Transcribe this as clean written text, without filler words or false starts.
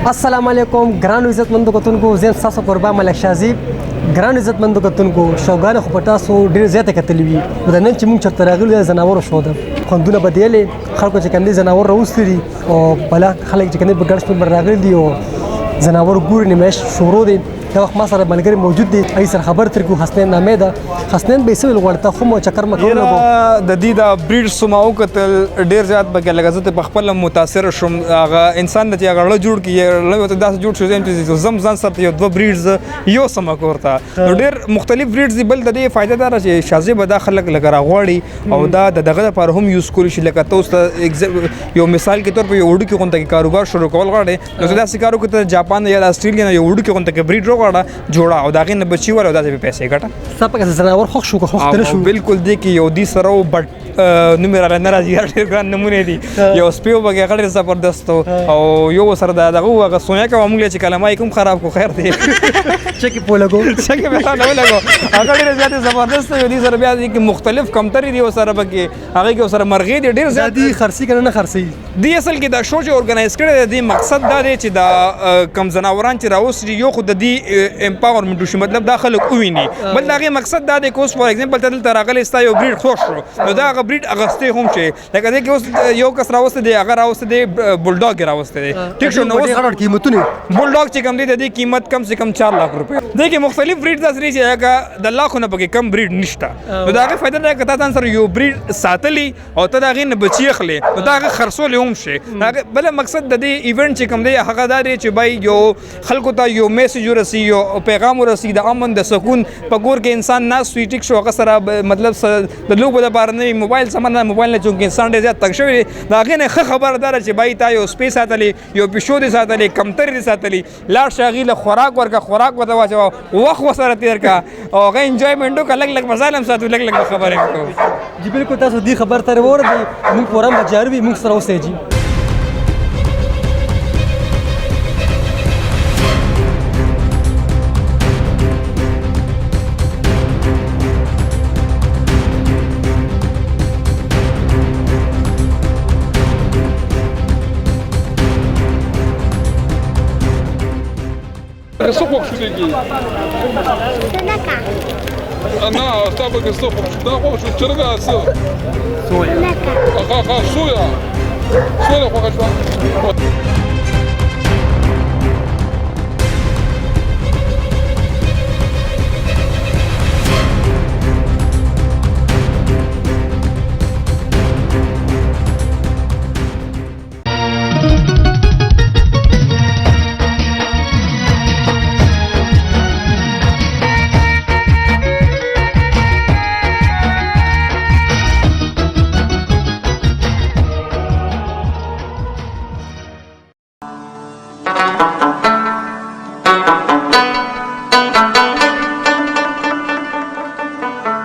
السلام علیکم ګرانو عزتمندو کتونکو زه تاسو قربان ملک شهزeb ګرانو عزتمندو کتونکو شوګان خو پټاسو ډیر زیاته کتلې وي د نن چې موږ چرته راغلي زناور شو ده خوندونه بدلې خلکو چې کندي زناور راوستري او بلا خلک چې کندي په ګرځ په راغلي دي او زناور ګور نیمش شروع دي دا وخت ما سره ملګری موجود دي ای سره خبر تر کو حسنین نامه ده حسنین به سویل ورته خو مو چکر مکو نه د دې دا بریډ سماو کتل ډیر زیات بګه لګزت په خپل متاثر شوم هغه انسان چې هغه جوړ کی له داس جوړ شو چې زم سره یو دوه بریډز یو سم کوړتا ډیر مختلف بریډز بل د دې فائدہ دار چې شازه به خلک لګرا غوړي او دا دغه لپاره هم یوز کول شي لکه تاسو یو مثال کې تور په یو وډو کې کوم کاروبار شروع کول غواړي نو دا سکارو کې جاپان یا استرالیا یو وډو کې کوم بریډ جوړه او داغه نه بچي ور او داسې پیسې ګټه سپک زناور خوښ شو خوښ تر شو بالکل دی کې یو دی سره بټ نمبر ناراضي ډېر ګران نمونه دي یو سپیو بګه غړي زبردست او یو سره دغه هغه سویا کوم موږ چې کلمه کوم خراب کو خیر دی چکی په لګو چکی په نه لګو هغه ډېر زیات زبردست یو دی سره بیا دي کې مختلف کمتري دي سره بګه هغه کې سره مرغې دي ډېر زیات دي خرسي کنه نه خرسي دی اصل کې دا شو چې اورګنایز کړی دی مقصد دا دی چې دا کم زناوران چې راوستي یو خود دی امپاورمنت شو مطلب داخله کوینی بل داغه مقصد دا دی کوس فور ایگزامپل تل تراغله استا یو بریډ خوښ شو نو دا بریډ اغسته هم شي لکه دا کې یو کس راوسته دی هغه راوسته دی بولډاګ راوسته دی ټیک شو نو غړ قیمتونه بولډاګ چې کم دی د دې قیمت کم سے کم 4 लाख روپے دی کې مختلف بریډ د سری چې هغه د لاخونه پکې کم بریډ نشته نو داغه فائدہ دا کته تاسو یو بریډ ساتلی او ته داغه نه بچی خلی نو داغه خرصول هم شي بل مقصد د دې ایونت چې کم دی هغه دا دی چې بای یو خلکو ته یو میسج ورسی یو پیغام ورسی د امن د سکون په ګور کې انسان ناس سوی ټیک شو هغه سره مطلب د لوګو د بار نه موبایل سامان موبایل نه چې انسان ډیر زیات تنګ شوی دا غینه خبردار چې بای تا یو سپیس ساتلی یو پښو دي ساتلی کمتر دي ساتلی لاړ شاغیله خوراک ورکا خوراک وته واچو وخت وسره تیر کا او غي انجوایمنټو کلک لک مزالم ساتو لک لک خبره کو جی بالکل تاسو دی خبر تر ور دي موږ پورم بجاروي موږ سره اوسې جی Что хочешь леги? Она осталась что хочешь? Да хочешь черга все. Соя. Ага, соя. Соя хочешь?